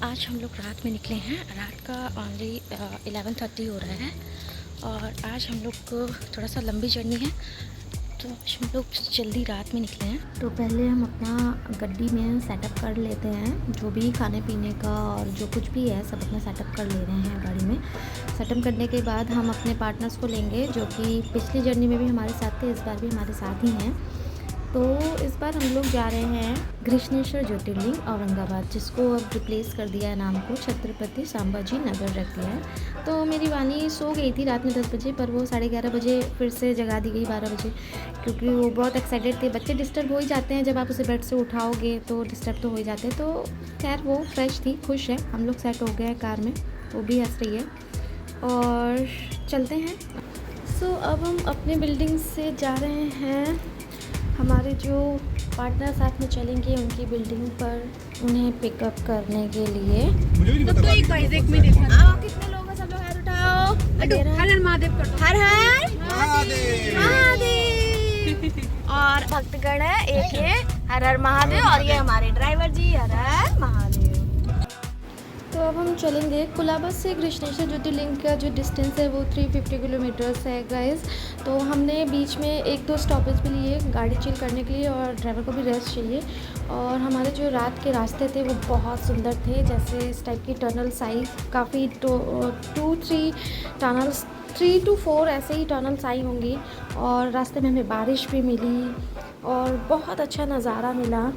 आज हम लोग रात में निकले हैं। रात का ऑनली 11:30 हो रहा है और आज हम लोग को थोड़ा सा लंबी जर्नी है, तो आज हम लोग जल्दी रात में निकले हैं। तो पहले हम अपना गड्डी में सेटअप कर लेते हैं, जो भी खाने पीने का और जो कुछ भी है सब अपना सेटअप कर ले रहे हैं गाड़ी में। सेटअप करने के बाद हम अपने पार्टनर्स को लेंगे, जो कि पिछली जर्नी में भी हमारे साथ थे, इस बार भी हमारे साथ ही हैं। तो इस बार हम लोग जा रहे हैं कृष्णेश्वर ज्योतिर्लिंग औरंगाबाद, जिसको अब रिप्लेस कर दिया है नाम को, छत्रपति संभाजी नगर रख दिया है। तो मेरी वानी सो गई थी रात में 10 बजे, पर वो 11:30 बजे फिर से जगा दी गई 12 बजे, क्योंकि वो बहुत एक्साइटेड थे। बच्चे डिस्टर्ब हो ही जाते हैं, जब आप उसे बेड से उठाओगे तो डिस्टर्ब तो हो ही जाते हैं। तो खैर वो फ्रेश थी, खुश है। हम लोग सेट हो गए हैं कार में, वो भी हंस रही है और चलते हैं। सो अब हम अपने बिल्डिंग से जा रहे हैं हमारे जो पार्टनर साथ में चलेंगे उनकी बिल्डिंग पर, उन्हें पिकअप करने के लिए। तो एक बाइक में देखा आओ कितने लोग हैं, सब लोग हाथ उठाओ। हर हर महादेव कर दो, हर हर महादेव महादेव। और भक्तगण है, एक ये हर हर महादेव और ये हमारे ड्राइवर जी हर हर महादेव। तो अब हम चलेंगे कुलाबा से कृष्णेश्वर ज्योतिर्लिंग का जो डिस्टेंस है वो 350 किलोमीटर्स है गाइस। तो हमने बीच में 1-2 स्टॉपेज भी लिए गाड़ी चिल करने के लिए, और ड्राइवर को भी रेस्ट चाहिए। और हमारे जो रात के रास्ते थे वो बहुत सुंदर थे, जैसे इस टाइप की टनल्स आई, काफ़ी 2-3 टनल्स, 3 to 4 ऐसे ही टनल्स आई होंगी। और रास्ते में हमें बारिश भी मिली और बहुत अच्छा नज़ारा मिला।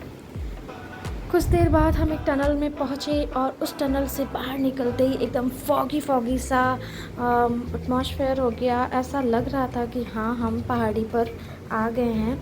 कुछ देर बाद हम एक टनल में पहुँचे और उस टनल से बाहर निकलते ही एकदम फॉगी सा एटमॉस्फेयर हो गया। ऐसा लग रहा था कि हाँ, हम पहाड़ी पर आ गए हैं।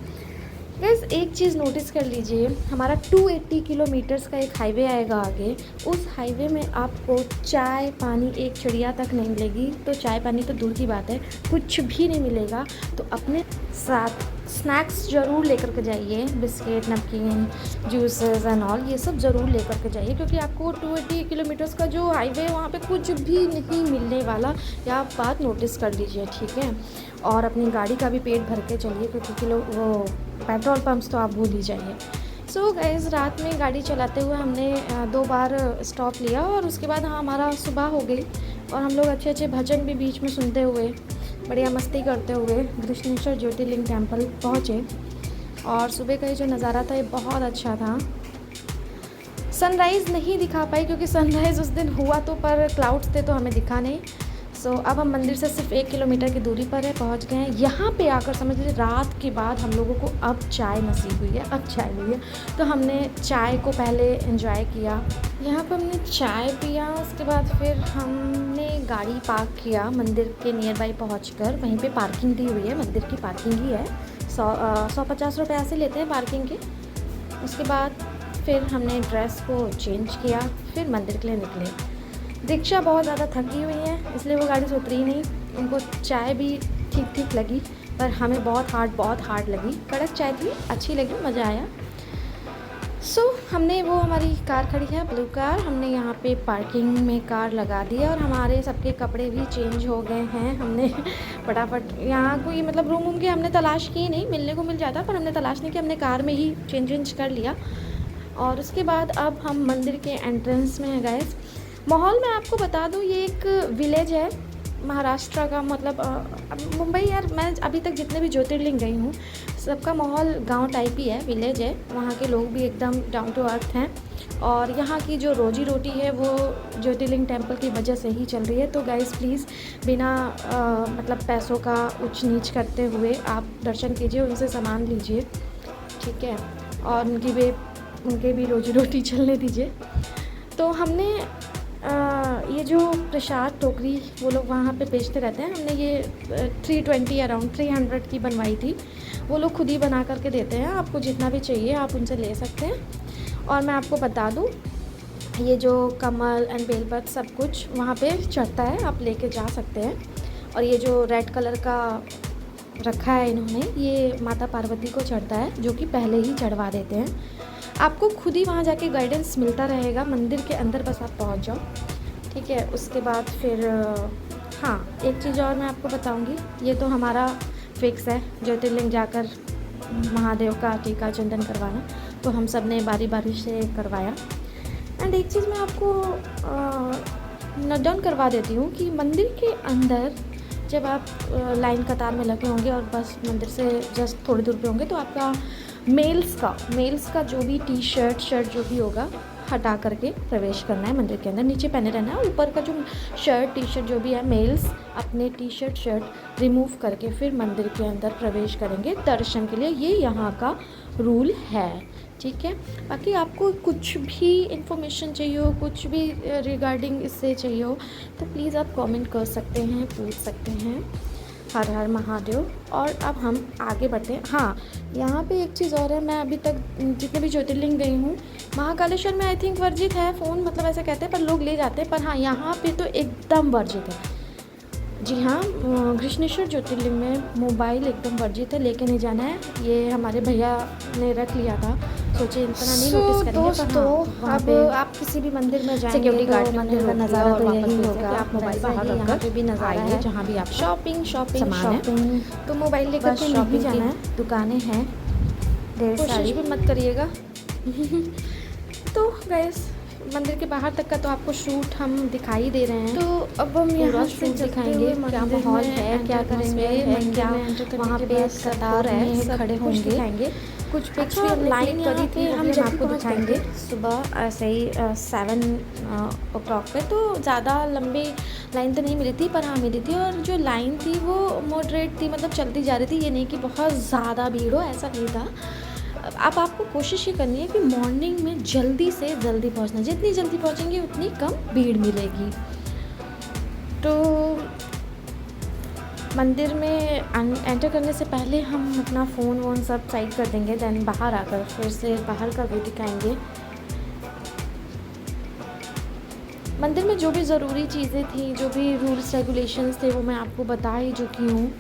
गाइस एक चीज़ नोटिस कर लीजिए, हमारा 280 किलोमीटर्स का एक हाईवे आएगा आगे। उस हाईवे में आपको चाय पानी एक चिड़िया तक नहीं मिलेगी। तो चाय पानी तो दूर की बात है, कुछ भी नहीं मिलेगा। तो अपने साथ स्नैक्स ज़रूर लेकर के जाइए, बिस्किट, नमकीन, जूसेस एंड ऑल, ये सब ज़रूर लेकर के जाइए, क्योंकि आपको 280 किलोमीटर्स का जो हाईवे है वहाँ पे कुछ भी नहीं मिलने वाला। या आप बात नोटिस कर लीजिए, ठीक है। और अपनी गाड़ी का भी पेट भर के चलिए, क्योंकि वो पेट्रोल पम्प्स तो आप भूल ही जाइए। सो गाइस रात में गाड़ी चलाते हुए हमने 2 बार स्टॉप लिया और उसके बाद हमारा सुबह हो गई और हम लोग अच्छे अच्छे भजन भी बीच में सुनते हुए, बढ़िया मस्ती करते हुए कृष्णेश्वर ज्योतिर्लिंग टेम्पल पहुँचे। और सुबह का ये जो नज़ारा था ये बहुत अच्छा था। सनराइज़ नहीं दिखा पाई क्योंकि सनराइज़ उस दिन हुआ तो, पर क्लाउड्स थे तो हमें दिखा नहीं। सो अब हम मंदिर से सिर्फ 1 किलोमीटर की दूरी पर है, पहुंच गए हैं। यहाँ पे आकर समझ लीजिए रात के बाद हम लोगों को अब चाय नसीब हुई है, अब चाय हुई है। तो हमने चाय को पहले एंजॉय किया, यहाँ पर हमने चाय पिया। उसके बाद फिर हमने गाड़ी पार्क किया मंदिर के नियर बाई पहुँचकर। वहीं पे पार्किंग दी हुई है, मंदिर की पार्किंग ही है। 150 रुपये ऐसे लेते हैं पार्किंग के। उसके बाद फिर हमने ड्रेस को चेंज किया, फिर मंदिर के लिए निकले। दीक्षा बहुत ज़्यादा थकी हुई है, इसलिए वो गाड़ी से उतरी नहीं। उनको चाय भी ठीक लगी, पर हमें बहुत हार्ड लगी। कड़क चाय थी, अच्छी लगी, मज़ा आया। सो हमने वो हमारी कार खड़ी है, ब्लू कार, हमने यहाँ पे पार्किंग में कार लगा दी और हमारे सबके कपड़े भी चेंज हो गए हैं। हमने फटाफट यहाँ कोई मतलब रूम की हमने तलाश की नहीं, मिलने को मिल जाता, पर हमने तलाश नहीं की, हमने कार में ही चेंज कर लिया। और उसके बाद अब हम मंदिर के एंट्रेंस में हैं गाइस। माहौल मैं आपको बता दूं, ये एक विलेज है महाराष्ट्र का, मतलब मुंबई। यार मैं अभी तक जितने भी ज्योतिर्लिंग गई हूँ सबका माहौल गांव टाइप ही है, विलेज है। वहाँ के लोग भी एकदम डाउन टू अर्थ हैं और यहाँ की जो रोजी रोटी है वो ज्योतिर्लिंग टेम्पल की वजह से ही चल रही है। तो गाइस प्लीज़ बिना मतलब पैसों का ऊंच नीच करते हुए आप दर्शन कीजिए, उनसे सामान लीजिए, ठीक है, और उनके भी रोजी रोटी चलने दीजिए। तो हमने ये जो प्रसाद टोकरी वो लोग वहाँ पे बेचते रहते हैं, हमने ये 320 अराउंड 300 की बनवाई थी। वो लोग खुद ही बना करके देते हैं, आपको जितना भी चाहिए आप उनसे ले सकते हैं। और मैं आपको बता दूँ, ये जो कमल एंड बेलपत्र सब कुछ वहाँ पे चढ़ता है, आप लेके जा सकते हैं। और ये जो रेड कलर का रखा है इन्होंने, ये माता पार्वती को चढ़ता है, जो कि पहले ही चढ़वा देते हैं। आपको खुद ही वहाँ जाके गाइडेंस मिलता रहेगा मंदिर के अंदर, बस आप पहुँच जाओ, ठीक है। उसके बाद फिर हाँ, एक चीज़ और मैं आपको बताऊँगी, ये तो हमारा फिक्स है ज्योतिर्लिंग जाकर महादेव का टीका चंदन करवाना, तो हम सब ने बारी बारी से करवाया। एंड एंड एक चीज़ मैं आपको नोट डाउन करवा देती हूँ कि मंदिर के अंदर जब आप लाइन कतार में लगे होंगे और बस मंदिर से जस्ट थोड़ी दूर पे होंगे तो आपका मेल्स का जो भी टी शर्ट जो भी होगा हटा करके प्रवेश करना है मंदिर के अंदर। नीचे पहने रहना है, ऊपर का जो शर्ट टी शर्ट जो भी है मेल्स अपने टी शर्ट रिमूव करके फिर मंदिर के अंदर प्रवेश करेंगे दर्शन के लिए। ये यहाँ का रूल है, ठीक है। बाकी आपको कुछ भी इंफॉर्मेशन चाहिए हो, कुछ भी रिगार्डिंग इससे चाहिए हो तो प्लीज़ आप कमेंट कर सकते हैं, पूछ सकते हैं। हर हर महादेव। और अब हम आगे बढ़ते हैं। हाँ, यहाँ पे एक चीज़ और है, मैं अभी तक जितने भी ज्योतिर्लिंग गई हूँ, महाकालेश्वर में आई थिंक वर्जित है फ़ोन, मतलब ऐसे कहते हैं, पर लोग ले जाते हैं। पर हाँ, यहाँ पे तो एकदम वर्जित है। जी हाँ, कृष्णेश्वर ज्योतिर्लिंग में मोबाइल एकदम वर्जित है, लेके नहीं जाना है। ये हमारे भैया ने रख लिया था, सोचे इतना नहीं नोटिस करेंगे। दोस्तों, अब आप किसी भी मंदिर में जाएंगे सिक्योरिटी गार्ड तो मंदिर का नज़ारा तो यही होगा। आप मोबाइल बाहर रखकर पे भी नज़ारा है, जहाँ भी आप शॉपिंग तो मोबाइल लेकर के नहीं जाना है। दुकानें हैं ढेर सारी, कोशिश भी मत करिएगा। तो गाइस, मंदिर के बाहर तक का तो आपको शूट हम दिखाई दे रहे हैं। तो अब हम यहाँ से दिखाएंगे क्या माहौल है, क्या करेंगे, क्या वहाँ पे कतार है, खड़े होंगे, दिखाएंगे। कुछ पिक्स भी लाइन करी थी, हम आपको दिखाएंगे। सुबह ऐसे ही 7 o'clock पे, तो ज़्यादा लंबी लाइन तो नहीं मिली थी, पर हाँ मिली थी। और जो लाइन थी वो मॉडरेट थी, मतलब चलती जा रही थी, ये नहीं कि बहुत ज़्यादा भीड़ हो, ऐसा नहीं था। अब आपको कोशिश ये करनी है कि मॉर्निंग में जल्दी से जल्दी पहुंचना, जितनी जल्दी पहुंचेंगे उतनी कम भीड़ मिलेगी। तो मंदिर में एंटर करने से पहले हम अपना फ़ोन वोन सब साइड कर देंगे, देन बाहर आकर फिर से बाहर का व्यू दिखाएंगे। मंदिर में जो भी ज़रूरी चीज़ें थी, जो भी रूल्स रेगुलेशंस थे, वो मैं आपको बता ही चुकी हूँ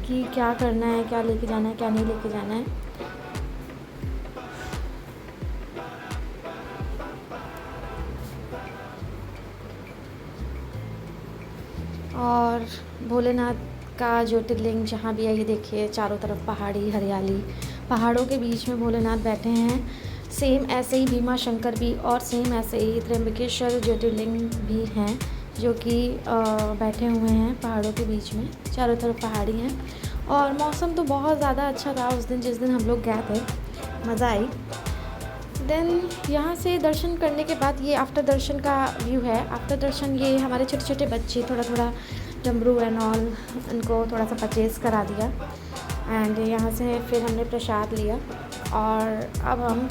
कि क्या करना है, क्या लेके जाना है, क्या नहीं लेके जाना है। और भोलेनाथ का ज्योतिर्लिंग जहाँ भी है, ये देखिए चारों तरफ पहाड़ी हरियाली, पहाड़ों के बीच में भोलेनाथ बैठे हैं। सेम ऐसे ही भीमा शंकर भी, और सेम ऐसे ही त्र्यंबकेश्वर ज्योतिर्लिंग भी हैं जो कि बैठे हुए हैं पहाड़ों के बीच में, चारों तरफ पहाड़ी हैं। और मौसम तो बहुत ज़्यादा अच्छा था उस दिन, जिस दिन हम लोग गए थे, मज़ा आई। देन यहाँ से दर्शन करने के बाद ये आफ्टर दर्शन का व्यू है। आफ्टर दर्शन ये हमारे छोटे छोटे बच्चे थोड़ा डमरू एंड ऑल, उनको थोड़ा सा परचेज़ करा दिया। एंड यहाँ से फिर हमने प्रसाद लिया और अब हम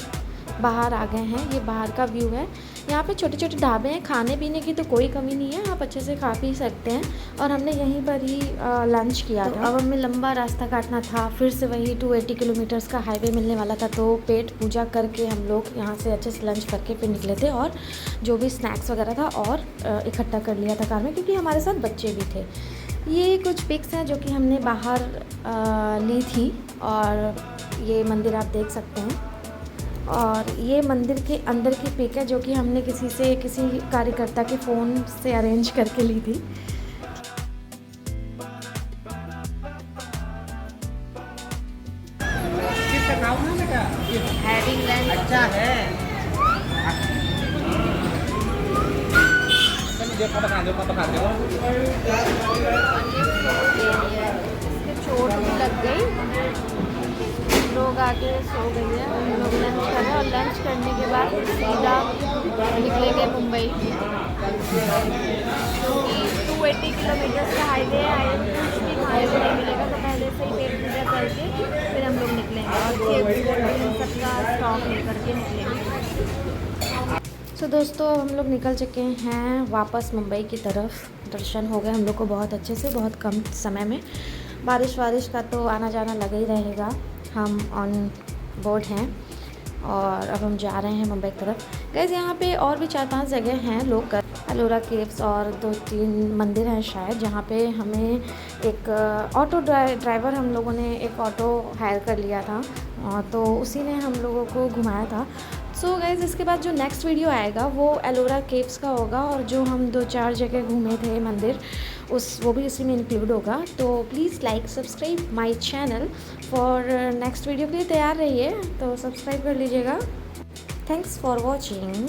बाहर आ गए हैं। ये बाहर का व्यू है। यहाँ पे छोटे छोटे ढाबे हैं, खाने पीने की तो कोई कमी नहीं है, आप अच्छे से खा पी सकते हैं। और हमने यहीं पर ही लंच किया था। अब हमें लंबा रास्ता काटना था, फिर से वही 280 किलोमीटर्स का हाईवे मिलने वाला था, तो पेट पूजा करके हम लोग यहाँ से अच्छे से लंच करके फिर निकले थे। और जो भी स्नैक्स वगैरह था और इकट्ठा कर लिया था कार में, क्योंकि हमारे साथ बच्चे भी थे। ये कुछ पिक्स हैं जो कि हमने बाहर ली थी, और ये मंदिर आप देख सकते हैं। और ये मंदिर के अंदर की पिक है जो कि हमने किसी कार्यकर्ता के फ़ोन से अरेंज करके ली थी। अच्छा है, चोट भी लग गई, लोग आके सो गए हैं, हम लोग लंच कर रहे हैं। और लंच करने के बाद सीधा निकलेंगे मुंबई, क्योंकि 280 किलोमीटर का हाईवे है, कुछ भी खाने को नहीं मिलेगा। तो पहले से ही पेट पूजा करके फिर हम लोग निकलेंगे और सबका स्टॉक लेकर के निकलेंगे। तो दोस्तों, हम लोग निकल चुके हैं वापस मुंबई की तरफ। दर्शन हो गए हम लोग को बहुत अच्छे से, बहुत कम समय में। बारिश का तो आना जाना लगा ही रहेगा। हम ऑन बोर्ड हैं और अब हम जा रहे हैं मुंबई की तरफ। गाइस, यहाँ पे और भी 4-5 जगह हैं लोकल, एलोरा केव्स और 2-3 मंदिर हैं शायद, जहाँ पे हमें एक ऑटो ड्राइवर, हम लोगों ने एक ऑटो हायर कर लिया था, तो उसी ने हम लोगों को घुमाया था। सो गाइज़, इसके बाद जो नेक्स्ट वीडियो आएगा वो एलोरा केव्स का होगा, और जो हम 2-4 जगह घूमे थे मंदिर, वो भी इसी में इंक्लूड होगा। तो please like subscribe my channel for next video के लिए तैयार रहिए, तो सब्सक्राइब कर लीजिएगा। Thanks for watching.